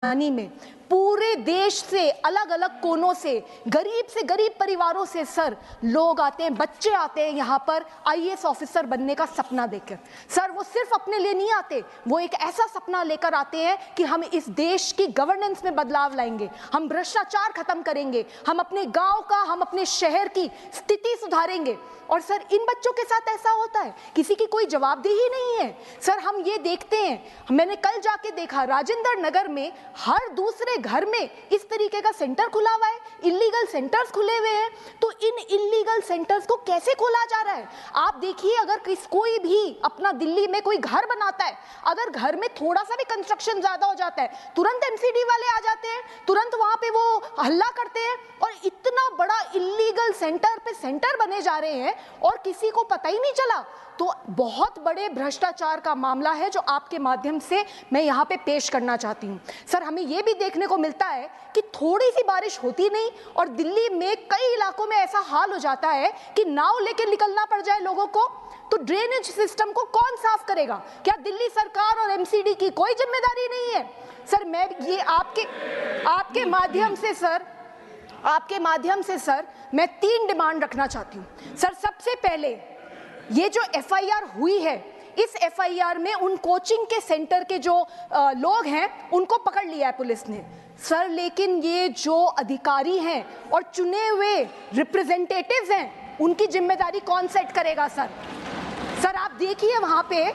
में पूरे देश से अलग अलग कोनों से गरीब परिवारों से सर लोग आते हैं, बच्चे आते हैं यहाँ पर आईएएस ऑफिसर बनने का सपना देखकर। सर वो सिर्फ अपने लिए नहीं आते, वो एक ऐसा सपना लेकर आते हैं कि हम इस देश की गवर्नेंस में बदलाव लाएंगे, हम भ्रष्टाचार खत्म करेंगे, हम अपने गांव का, हम अपने शहर की स्थिति सुधारेंगे। और सर इन बच्चों के साथ ऐसा होता है, किसी की कोई जवाबदेही नहीं है। सर हम ये देखते हैं, मैंने कल जाके देखा राजेंद्र नगर में हर दूसरे घर में इस तरीके का सेंटर खुला हुआ है, इलीगल सेंटर्स खुले हुए हैं। तो इन इलीगल सेंटर्स को कैसे खोला जा रहा है? आप देखिए, अगर कोई भी अपना दिल्ली में कोई घर बनाता है, अगर घर में थोड़ा सा भी कंस्ट्रक्शन ज्यादा हो जाता है, तुरंत एमसीडी वाले आ जाते हैं, तुरंत वहां पे वो हल्ला करते हैं और इतना बड़ा इलीगल सेंटर पे सेंटर बने जा रहे हैं और किसी को पता ही नहीं चला। तो बहुत बड़े भ्रष्टाचार का मामला है जो आपके माध्यम से मैं यहाँ पे पेश करना चाहती हूँ। सर हमें ये भी देखने को मिलता है कि थोड़ी सी बारिश होती नहीं और दिल्ली में कई इलाकों में ऐसा हाल हो जाता है कि नाव लेके निकलना पड़ जाए लोगों को। तो ड्रेनेज सिस्टम को कौन साफ करेगा? क्या दिल्ली सरकार और एमसीडी की कोई जिम्मेदारी नहीं है? सर मैं ये आपके माध्यम से सर मैं 3 डिमांड रखना चाहती हूँ। सर सबसे पहले ये जो एफआईआर हुई है, इस एफआईआर में उन कोचिंग के सेंटर के जो लोग हैं उनको पकड़ लिया है पुलिस ने सर, लेकिन ये जो अधिकारी हैं और चुने हुए रिप्रेजेंटेटिव्स हैं उनकी जिम्मेदारी कौन सेट करेगा? सर आप देखिए, वहां पे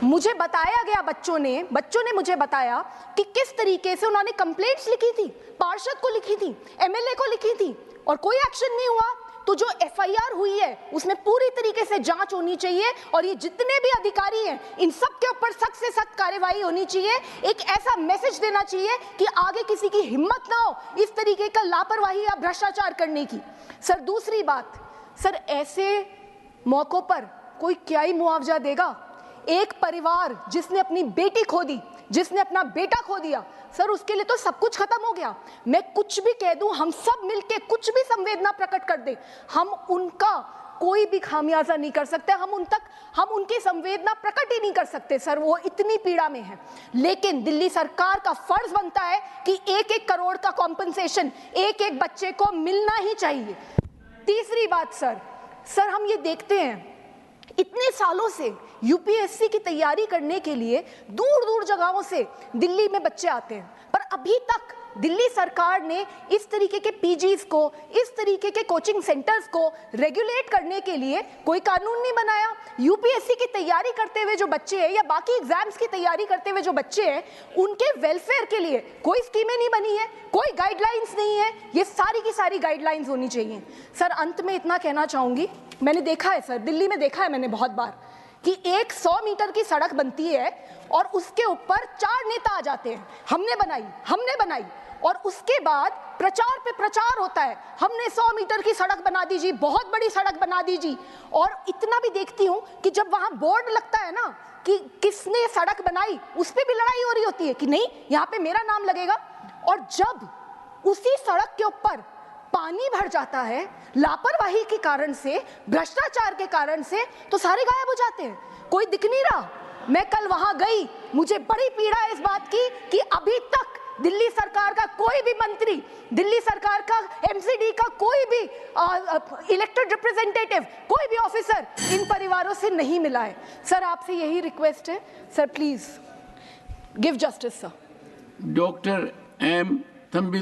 मुझे बताया गया, बच्चों ने मुझे बताया कि किस तरीके से उन्होंने कंप्लेंट्स लिखी थी, पार्षद को लिखी थी, एमएलए को लिखी थी और कोई एक्शन नहीं हुआ। तो जो एफआईआर हुई है उसमें पूरी तरीके से जांच होनी चाहिए और ये जितने भी अधिकारी हैं इन सब के ऊपर सख्त से सख्त कार्रवाई होनी चाहिए। एक ऐसा मैसेज देना चाहिए कि आगे किसी की हिम्मत ना हो इस तरीके का लापरवाही या भ्रष्टाचार करने की। सर दूसरी बात, सर ऐसे मौकों पर कोई क्या ही मुआवजा देगा? एक परिवार जिसने अपनी बेटी खो दी, जिसने अपना बेटा खो दिया, सर उसके लिए तो सब कुछ खत्म हो गया। मैं कुछ भी कह दूं, हम सब मिलके कुछ भी संवेदना प्रकट कर दें, हम उनका कोई भी खामियाजा नहीं कर सकते, हम उनकी संवेदना प्रकट ही नहीं कर सकते सर, वो इतनी पीड़ा में है। लेकिन दिल्ली सरकार का फर्ज बनता है कि 1-1 करोड़ का कॉम्पनसेशन एक बच्चे को मिलना ही चाहिए। तीसरी बात सर हम ये देखते हैं इतने सालों से यूपीएससी की तैयारी करने के लिए दूर दूर जगहों से दिल्ली में बच्चे आते हैं, पर अभी तक दिल्ली सरकार ने इस तरीके के पीजीज को, इस तरीके के कोचिंग सेंटर्स को रेगुलेट करने के लिए कोई कानून नहीं बनाया। यूपीएससी की तैयारी करते हुए जो बच्चे हैं या बाकी एग्जाम्स की तैयारी करते हुए जो बच्चे हैं उनके वेलफेयर के लिए कोई स्कीमें नहीं बनी है, कोई गाइडलाइंस नहीं है। ये सारी की सारी गाइडलाइंस होनी चाहिए। सर अंत में इतना कहना चाहूंगी, मैंने देखा है सर, दिल्ली में देखा है मैंने बहुत बार कि एक 100 मीटर की सड़क बनती है और उसके ऊपर 4 नेता आ जाते हैं, हमने बनाई, और उसके बाद प्रचार पे प्रचार होता है, हमने 100 मीटर की सड़क बना दीजिए, बहुत बड़ी सड़क बना दीजिए। और इतना भी देखती हूँ कि जब वहां बोर्ड लगता है ना कि किसने सड़क बनाई, उस पर भी लड़ाई हो रही होती है कि नहीं यहाँ पे मेरा नाम लगेगा। और जब उसी सड़क के ऊपर पानी भर जाता है लापरवाही के कारण से, भ्रष्टाचार के कारण से, तो सारे गायब हो जाते हैं, कोई दिख नहीं रहा। मैं कल वहां गई, मुझे बड़ी पीड़ा है इस बात की कि अभी तक दिल्ली सरकार का कोई भी मंत्री, दिल्ली सरकार का एमसीडी का कोई भी इलेक्टेड रिप्रेजेंटेटिव, कोई भी ऑफिसर इन परिवारों से नहीं मिला है। सर आपसे यही रिक्वेस्ट है sir, please give justice sir. Doctor M. तंबी